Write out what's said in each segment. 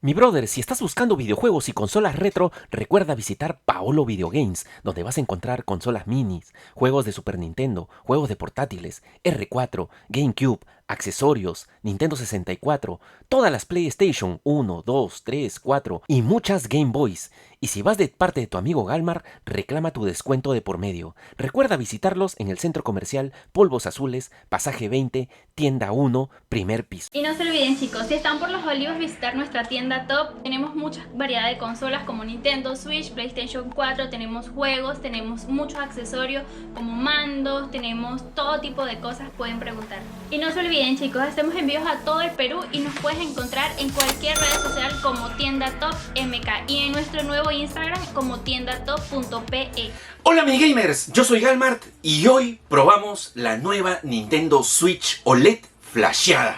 Mi brother, si estás buscando videojuegos y consolas retro, recuerda visitar Paolo Video Games, donde vas a encontrar consolas minis, juegos de Super Nintendo, juegos de portátiles, R4, GameCube, accesorios, Nintendo 64, todas las PlayStation 1, 2, 3, 4 y muchas Game Boys. Y si vas de parte de tu amigo Galmar, reclama tu descuento de por medio. Recuerda visitarlos en el centro comercial Polvos Azules, pasaje 20, tienda 1, primer piso. Y no se olviden, chicos, si están por Los Olivos, visitar nuestra tienda Top. Tenemos mucha variedad de consolas como Nintendo Switch, PlayStation 4, tenemos juegos, tenemos muchos accesorios como mandos, tenemos todo tipo de cosas, pueden preguntar. Y no se olviden, chicos, hacemos envíos a todo el Perú y nos puedes encontrar en cualquier red social como tienda Top MK y en nuestro nuevo Instagram como tiendatop.pe. Hola mis gamers, yo soy Galmart y hoy probamos la nueva Nintendo Switch OLED flasheada.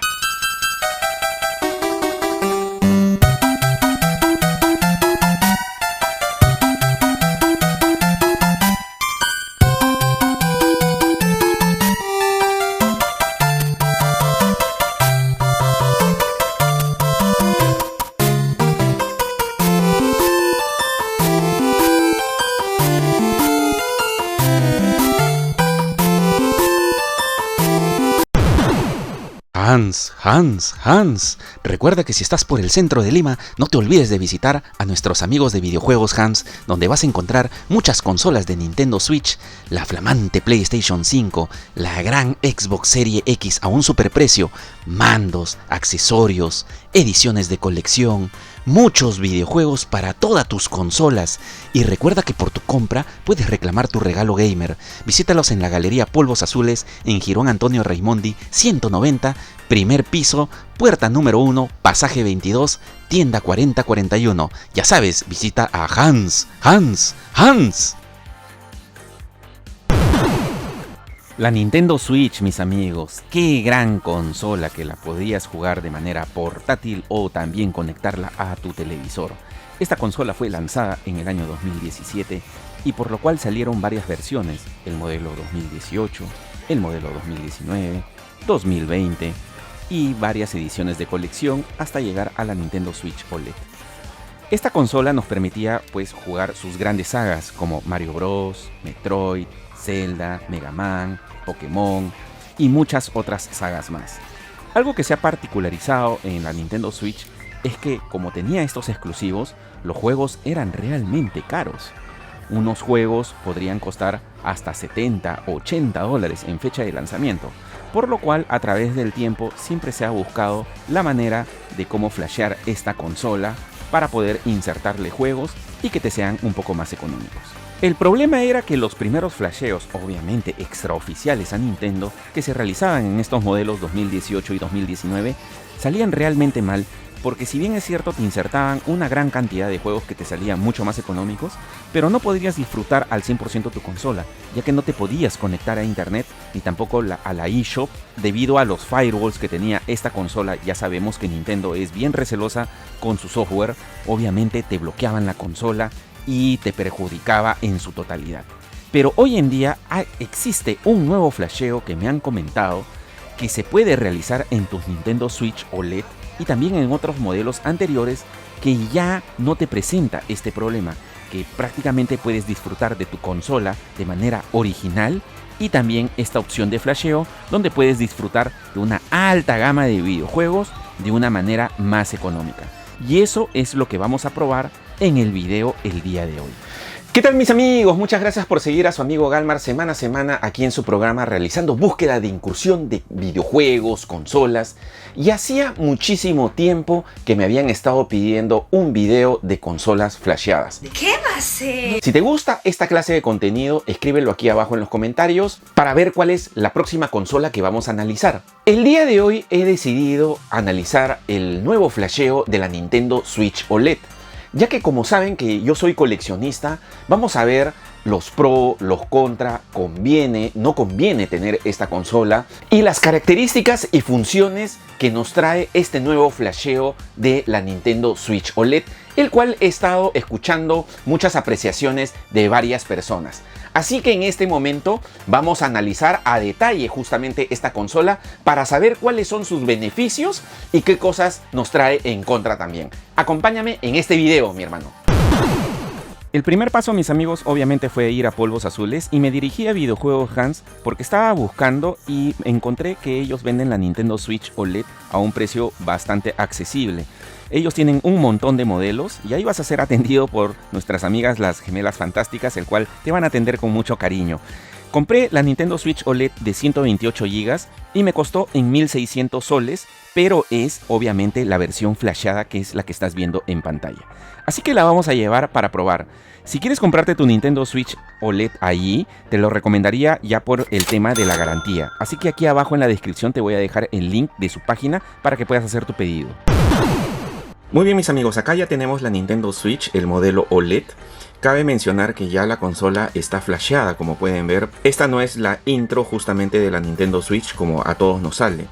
Hans, recuerda que si estás por el centro de Lima, no te olvides de visitar a nuestros amigos de videojuegos Hans, donde vas a encontrar muchas consolas de Nintendo Switch, la flamante PlayStation 5, la gran Xbox Series X a un superprecio, mandos, accesorios, ediciones de colección, muchos videojuegos para todas tus consolas. Y recuerda que por tu compra puedes reclamar tu regalo gamer. Visítalos en la Galería Polvos Azules en Girón Antonio Raimondi 190, primer piso, puerta número 1, pasaje 22, tienda 4041. Ya sabes, visita a Hans. La Nintendo Switch, mis amigos, qué gran consola que la podías jugar de manera portátil o también conectarla a tu televisor. Esta consola fue lanzada en el año 2017 y por lo cual salieron varias versiones, el modelo 2018, el modelo 2019, 2020 y varias ediciones de colección hasta llegar a la Nintendo Switch OLED. Esta consola nos permitía pues jugar sus grandes sagas como Mario Bros, Metroid, Zelda, Mega Man, Pokémon y muchas otras sagas más. Algo que se ha particularizado en la Nintendo Switch es que como tenía estos exclusivos, los juegos eran realmente caros. Unos juegos podrían costar hasta 70, 80 dólares en fecha de lanzamiento, por lo cual a través del tiempo siempre se ha buscado la manera de cómo flashear esta consola para poder insertarle juegos y que te sean un poco más económicos. El problema era que los primeros flasheos, obviamente extraoficiales a Nintendo, que se realizaban en estos modelos 2018 y 2019, salían realmente mal, porque si bien es cierto te insertaban una gran cantidad de juegos que te salían mucho más económicos, pero no podrías disfrutar al 100% tu consola, ya que no te podías conectar a internet ni tampoco a la eShop debido a los firewalls que tenía esta consola. Ya sabemos que Nintendo es bien recelosa con su software, obviamente te bloqueaban la consola y te perjudicaba en su totalidad. Pero hoy en día existe un nuevo flasheo que me han comentado que se puede realizar en tus Nintendo Switch OLED y también en otros modelos anteriores, que ya no te presenta este problema, que prácticamente puedes disfrutar de tu consola de manera original, y también esta opción de flasheo donde puedes disfrutar de una alta gama de videojuegos de una manera más económica. Y eso es lo que vamos a probar en el video el día de hoy. ¿Qué tal mis amigos? Muchas gracias por seguir a su amigo Galmar semana a semana aquí en su programa realizando búsqueda de incursión de videojuegos, consolas. Y hacía muchísimo tiempo que me habían estado pidiendo un video de consolas flasheadas. ¿Qué va a ser? Si te gusta esta clase de contenido, escríbelo aquí abajo en los comentarios para ver cuál es la próxima consola que vamos a analizar. El día de hoy he decidido analizar el nuevo flasheo de la Nintendo Switch OLED. Ya que como saben que yo soy coleccionista, vamos a ver los pro, los contra, conviene, no conviene tener esta consola y las características y funciones que nos trae este nuevo flasheo de la Nintendo Switch OLED, el cual he estado escuchando muchas apreciaciones de varias personas. Así que en este momento vamos a analizar a detalle justamente esta consola para saber cuáles son sus beneficios y qué cosas nos trae en contra también. Acompáñame en este video, mi hermano. El primer paso, mis amigos, obviamente fue ir a Polvos Azules y me dirigí a Videojuegos Hans porque estaba buscando y encontré que ellos venden la Nintendo Switch OLED a un precio bastante accesible. Ellos tienen un montón de modelos y ahí vas a ser atendido por nuestras amigas las Gemelas Fantásticas, el cual te van a atender con mucho cariño. Compré la Nintendo Switch OLED de 128 GB y me costó en 1600 soles, pero es obviamente la versión flasheada, que es la que estás viendo en pantalla. Así que la vamos a llevar para probar. Si quieres comprarte tu Nintendo Switch OLED allí, te lo recomendaría ya por el tema de la garantía. Así que aquí abajo en la descripción te voy a dejar el link de su página para que puedas hacer tu pedido. Muy bien, mis amigos, acá ya tenemos la Nintendo Switch, el modelo OLED. Cabe mencionar que ya la consola está flasheada, como pueden ver. Esta no es la intro justamente de la Nintendo Switch como a todos nos sale.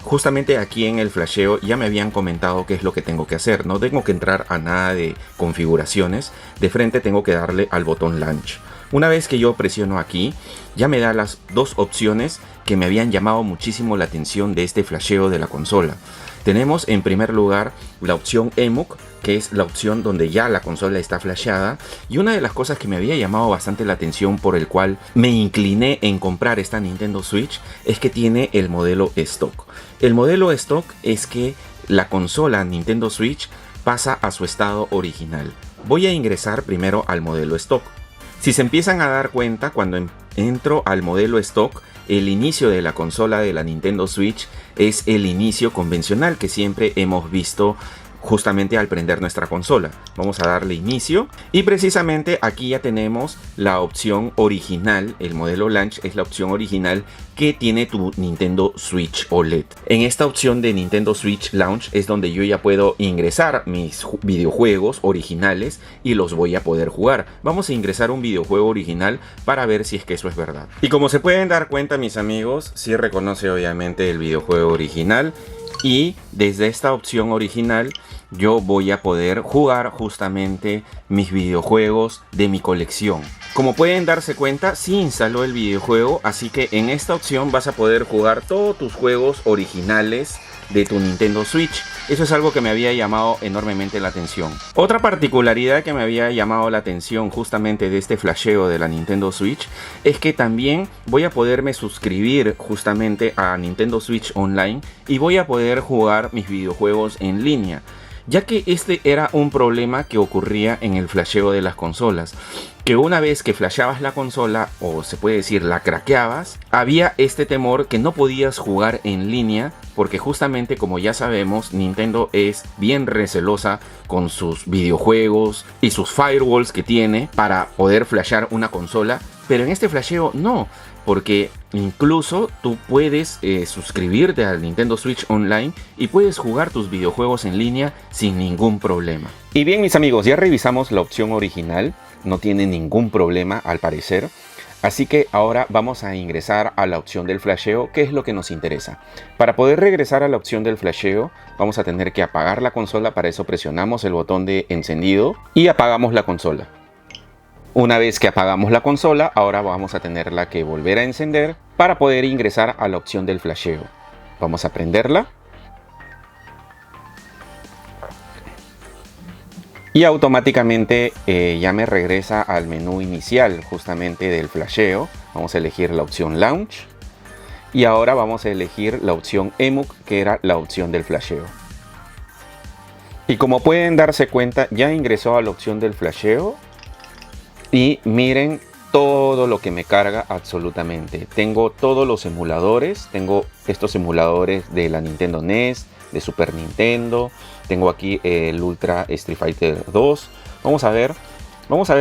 Justamente aquí en el flasheo ya me habían comentado qué es lo que tengo que hacer. No tengo que entrar a nada de configuraciones. De frente tengo que darle al botón Launch. Una vez que yo presiono aquí, ya me da las dos opciones que me habían llamado muchísimo la atención de este flasheo de la consola. Tenemos en primer lugar la opción EMUC, que es la opción donde ya la consola está flasheada, y una de las cosas que me había llamado bastante la atención por el cual me incliné en comprar esta Nintendo Switch es que tiene el modelo stock. El modelo stock es que la consola Nintendo Switch pasa a su estado original. Voy a ingresar primero al modelo stock. Si se empiezan a dar cuenta, cuando entro al modelo stock, el inicio de la consola de la Nintendo Switch es el inicio convencional que siempre hemos visto justamente al prender nuestra consola. Vamos a darle inicio y precisamente aquí ya tenemos la opción original. El modelo Launch es la opción original que tiene tu Nintendo Switch OLED. En esta opción de Nintendo Switch Launch es donde yo ya puedo ingresar mis videojuegos originales y los voy a poder jugar. Vamos a ingresar un videojuego original para ver si es que eso es verdad. Y como se pueden dar cuenta, mis amigos, sí reconoce obviamente el videojuego original. Y desde esta opción original yo voy a poder jugar justamente mis videojuegos de mi colección. Como pueden darse cuenta, sí instaló el videojuego, así que en esta opción vas a poder jugar todos tus juegos originales de tu Nintendo Switch. Eso es algo que me había llamado enormemente la atención. Otra particularidad que me había llamado la atención justamente de este flasheo de la Nintendo Switch es que también voy a poderme suscribir justamente a Nintendo Switch Online y voy a poder jugar mis videojuegos en línea, ya que este era un problema que ocurría en el flasheo de las consolas, que una vez que flasheabas la consola, o se puede decir la craqueabas, había este temor que no podías jugar en línea, porque justamente, como ya sabemos, Nintendo es bien recelosa con sus videojuegos y sus firewalls que tiene para poder flashear una consola, pero en este flasheo no, porque incluso tú puedes suscribirte al Nintendo Switch Online y puedes jugar tus videojuegos en línea sin ningún problema. Y bien, mis amigos, ya revisamos la opción original, no tiene ningún problema al parecer. Así que ahora vamos a ingresar a la opción del flasheo, que es lo que nos interesa. Para poder regresar a la opción del flasheo, vamos a tener que apagar la consola. Para eso presionamos el botón de encendido y apagamos la consola. Una vez que apagamos la consola, ahora vamos a tenerla que volver a encender para poder ingresar a la opción del flasheo. Vamos a prenderla. Y automáticamente ya me regresa al menú inicial justamente del flasheo. Vamos a elegir la opción Launch. Y ahora vamos a elegir la opción EMUC, que era la opción del flasheo. Y como pueden darse cuenta, ya ingresó a la opción del flasheo. Y miren todo lo que me carga absolutamente. Tengo todos los emuladores. Tengo estos emuladores de la Nintendo NES, de Super Nintendo. Tengo aquí el Ultra Street Fighter 2. Vamos a ver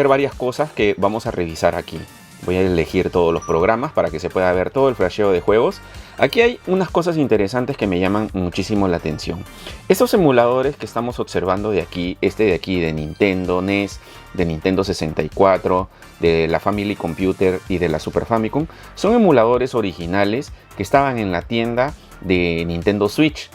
varias cosas que vamos a revisar aquí. Voy a elegir todos los programas para que se pueda ver todo el flasheo de juegos. Aquí hay unas cosas interesantes que me llaman muchísimo la atención. Estos emuladores que estamos observando de aquí, este de aquí de Nintendo NES, de Nintendo 64, de la Family Computer y de la Super Famicom, son emuladores originales que estaban en la tienda de Nintendo Switch.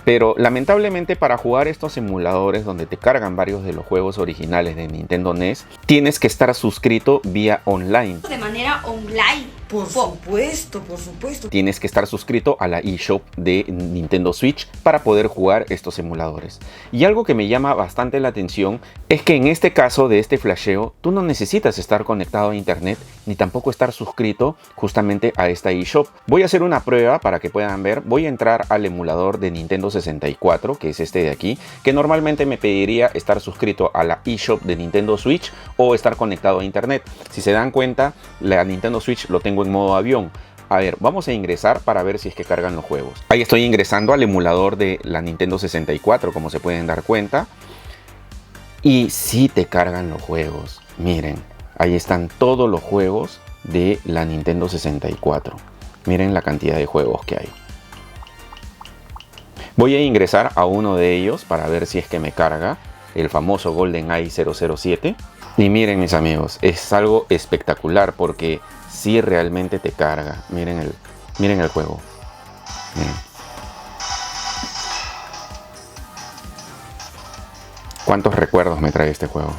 Pero lamentablemente para jugar estos emuladores donde te cargan varios de los juegos originales de Nintendo NES, tienes que estar suscrito vía online. De manera online. Por supuesto, por supuesto. Tienes que estar suscrito a la eShop de Nintendo Switch para poder jugar estos emuladores. Y algo que me llama bastante la atención es que en este caso de este flasheo, tú no necesitas estar conectado a internet ni tampoco estar suscrito justamente a esta eShop. Voy a hacer una prueba para que puedan ver. Voy a entrar al emulador de Nintendo 64, que es este de aquí, que normalmente me pediría estar suscrito a la eShop de Nintendo Switch o estar conectado a internet. Si se dan cuenta, la Nintendo Switch lo tengo en modo avión. A ver, vamos a ingresar para ver si es que cargan los juegos. Ahí estoy ingresando al emulador de la Nintendo 64, como se pueden dar cuenta. Y sí te cargan los juegos. Miren, ahí están todos los juegos de la Nintendo 64. Miren la cantidad de juegos que hay. Voy a ingresar a uno de ellos para ver si es que me carga el famoso GoldenEye 007. Y miren, mis amigos, es algo espectacular porque sí realmente te carga. Miren el juego. Miren. ¿Cuántos recuerdos me trae este juego?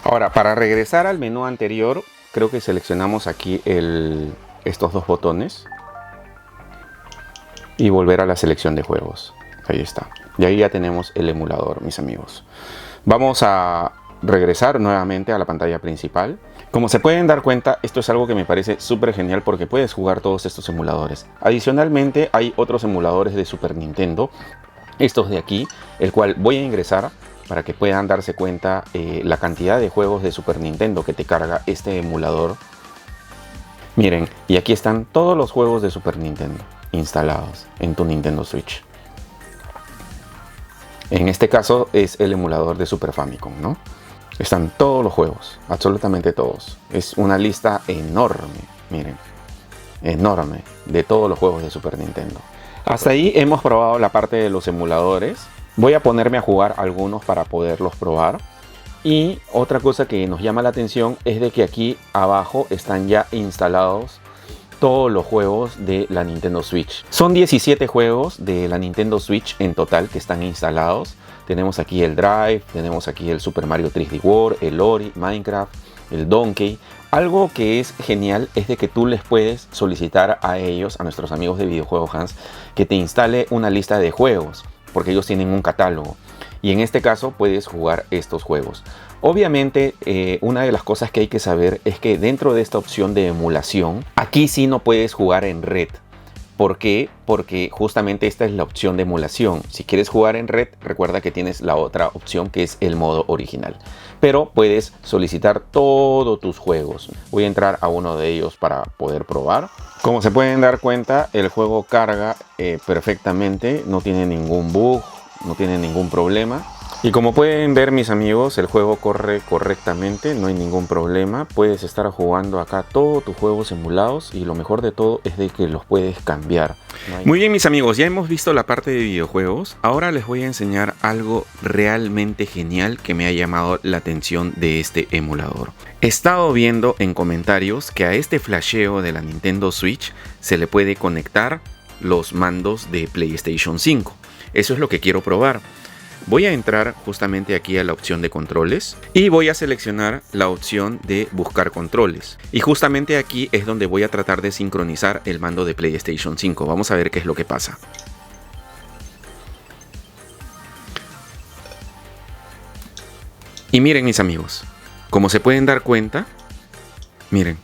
Ahora, para regresar al menú anterior, creo que seleccionamos aquí estos dos botones y volver a la selección de juegos. Ahí está. Y ahí ya tenemos el emulador, mis amigos. Vamos a regresar nuevamente a la pantalla principal. Como se pueden dar cuenta, esto es algo que me parece súper genial porque puedes jugar todos estos emuladores. Adicionalmente, hay otros emuladores de Super Nintendo, estos de aquí, el cual voy a ingresar para que puedan darse cuenta la cantidad de juegos de Super Nintendo que te carga este emulador. Miren, y aquí están todos los juegos de Super Nintendo instalados en tu Nintendo Switch. En este caso es el emulador de Super Famicom, ¿no? Están todos los juegos, absolutamente todos. Es una lista enorme, miren, enorme, de todos los juegos de Super Nintendo. Hasta ahí hemos probado la parte de los emuladores. Voy a ponerme a jugar algunos para poderlos probar. Y otra cosa que nos llama la atención es de que aquí abajo están ya instalados todos los juegos de la Nintendo Switch. Son 17 juegos de la Nintendo Switch en total que están instalados. Tenemos aquí el Drive, tenemos aquí el Super Mario 3D World, el Ori, Minecraft, el Donkey. Algo que es genial es de que tú les puedes solicitar a ellos, a nuestros amigos de Videojuego Hans, que te instale una lista de juegos, porque ellos tienen un catálogo. Y en este caso puedes jugar estos juegos. Obviamente, una de las cosas que hay que saber es que dentro de esta opción de emulación, aquí sí no puedes jugar en red. ¿Por qué? Porque justamente esta es la opción de emulación. Si quieres jugar en red, recuerda que tienes la otra opción que es el modo original. Pero puedes solicitar todos tus juegos. Voy a entrar a uno de ellos para poder probar. Como se pueden dar cuenta, el juego carga perfectamente. No tiene ningún bug, no tiene ningún problema. Y como pueden ver, mis amigos, el juego corre correctamente, no hay ningún problema. Puedes estar jugando acá todos tus juegos emulados y lo mejor de todo es de que los puedes cambiar. Muy bien, mis amigos, ya hemos visto la parte de videojuegos. Ahora les voy a enseñar algo realmente genial que me ha llamado la atención de este emulador. He estado viendo en comentarios que a este flasheo de la Nintendo Switch se le puede conectar los mandos de PlayStation 5. Eso es lo que quiero probar. Voy a entrar justamente aquí a la opción de controles y voy a seleccionar la opción de buscar controles. Y justamente aquí es donde voy a tratar de sincronizar el mando de PlayStation 5. Vamos a ver qué es lo que pasa. Y miren, mis amigos, como se pueden dar cuenta, miren,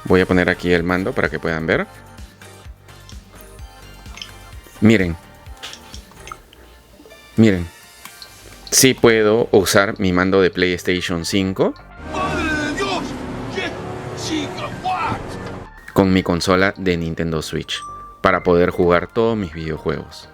voy a poner aquí el mando para que puedan ver. Miren. Miren. Sí puedo usar mi mando de PlayStation 5 con mi consola de Nintendo Switch para poder jugar todos mis videojuegos.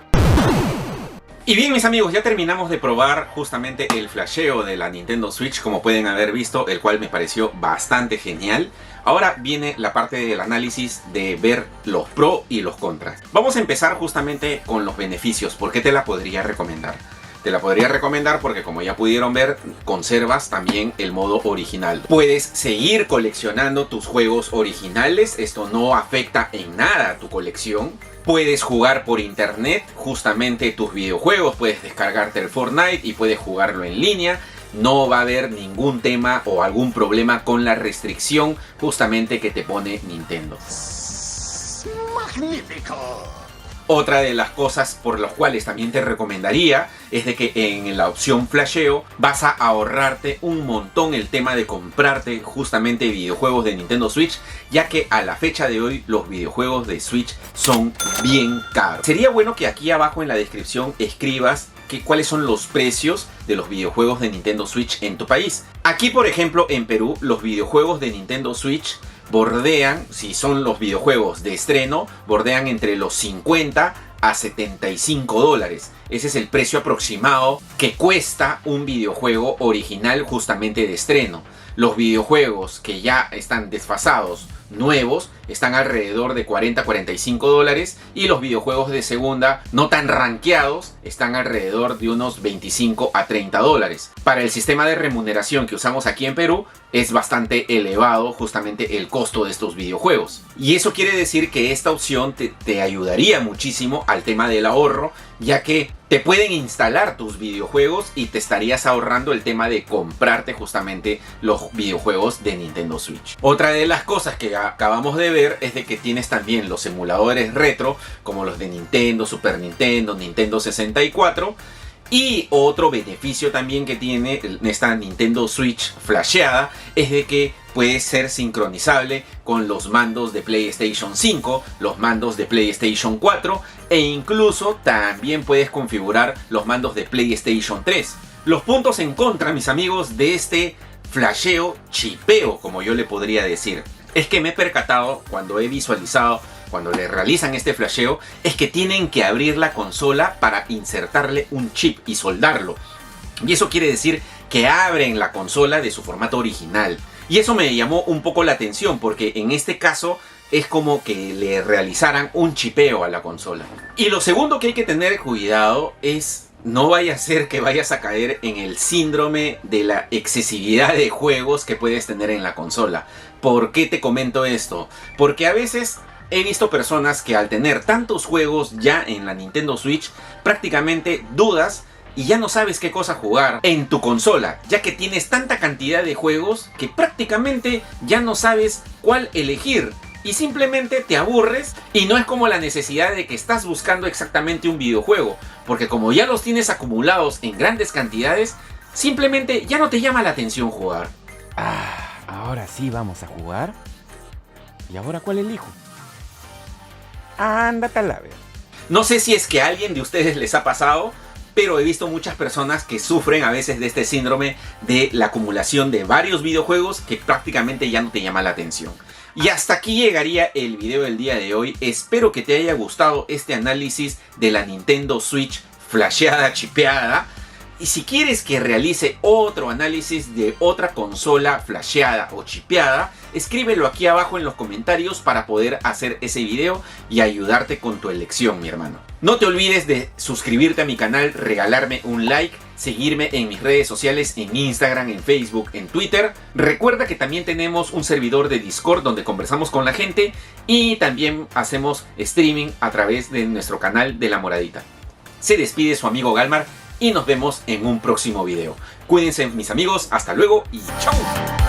Y bien, mis amigos, ya terminamos de probar justamente el flasheo de la Nintendo Switch, como pueden haber visto, el cual me pareció bastante genial. Ahora viene la parte del análisis de ver los pros y los contras. Vamos a empezar justamente con los beneficios. ¿Por qué te la podría recomendar? Te la podría recomendar porque, como ya pudieron ver, conservas también el modo original. Puedes seguir coleccionando tus juegos originales. Esto no afecta en nada a tu colección. Puedes jugar por internet justamente tus videojuegos. Puedes descargarte el Fortnite y puedes jugarlo en línea. No va a haber ningún tema o algún problema con la restricción justamente que te pone Nintendo. ¡Magnífico! Otra de las cosas por las cuales también te recomendaría es de que en la opción flasheo vas a ahorrarte un montón el tema de comprarte justamente videojuegos de Nintendo Switch, ya que a la fecha de hoy los videojuegos de Switch son bien caros. Sería bueno que aquí abajo en la descripción escribas cuáles son los precios de los videojuegos de Nintendo Switch en tu país. Aquí, por ejemplo, en Perú, los videojuegos de Nintendo Switch bordean, si son los videojuegos de estreno, bordean entre los 50 a 75 dólares. Ese es el precio aproximado que cuesta un videojuego original justamente de estreno. Los videojuegos que ya están desfasados, nuevos, están alrededor de 40 a 45 dólares, y los videojuegos de segunda no tan rankeados están alrededor de unos 25 a 30 dólares. Para el sistema de remuneración que usamos aquí en Perú es bastante elevado justamente el costo de estos videojuegos, y eso quiere decir que esta opción te ayudaría muchísimo al tema del ahorro, ya que te pueden instalar tus videojuegos y te estarías ahorrando el tema de comprarte justamente los videojuegos de Nintendo Switch. Otra de las cosas que acabamos de ver es de que tienes también los emuladores retro, como los de Nintendo, Super Nintendo, Nintendo 64. Y otro beneficio también que tiene esta Nintendo Switch flasheada es de que puede ser sincronizable con los mandos de PlayStation 5, los mandos de PlayStation 4, e incluso también puedes configurar los mandos de PlayStation 3. Los puntos en contra, mis amigos, de este flasheo, chipeo, como yo le podría decir, es que me he percatado cuando he visualizado, cuando le realizan este flasheo, es que tienen que abrir la consola para insertarle un chip y soldarlo. Y eso quiere decir que abren la consola de su formato original. Y eso me llamó un poco la atención, porque en este caso es como que le realizaran un chipeo a la consola. Y lo segundo que hay que tener cuidado es no vaya a ser que vayas a caer en el síndrome de la excesividad de juegos que puedes tener en la consola. ¿Por qué te comento esto? Porque a veces he visto personas que al tener tantos juegos ya en la Nintendo Switch, prácticamente dudas y ya no sabes qué cosa jugar en tu consola, ya que tienes tanta cantidad de juegos que prácticamente ya no sabes cuál elegir. Y simplemente te aburres, y no es como la necesidad de que estás buscando exactamente un videojuego, porque como ya los tienes acumulados en grandes cantidades, simplemente ya no te llama la atención jugar. Ahora sí vamos a jugar. ¿Y ahora cuál elijo? Ándate a la ver. No sé si es que a alguien de ustedes les ha pasado, pero he visto muchas personas que sufren a veces de este síndrome de la acumulación de varios videojuegos que prácticamente ya no te llama la atención. Y hasta aquí llegaría el video del día de hoy. Espero que te haya gustado este análisis de la Nintendo Switch flasheada, chipeada. Y si quieres que realice otro análisis de otra consola flasheada o chipeada, escríbelo aquí abajo en los comentarios para poder hacer ese video y ayudarte con tu elección, mi hermano. No te olvides de suscribirte a mi canal, regalarme un like, seguirme en mis redes sociales, en Instagram, en Facebook, en Twitter. Recuerda que también tenemos un servidor de Discord donde conversamos con la gente y también hacemos streaming a través de nuestro canal de La Moradita. Se despide su amigo Galmar y nos vemos en un próximo video. Cuídense, mis amigos, hasta luego y chau.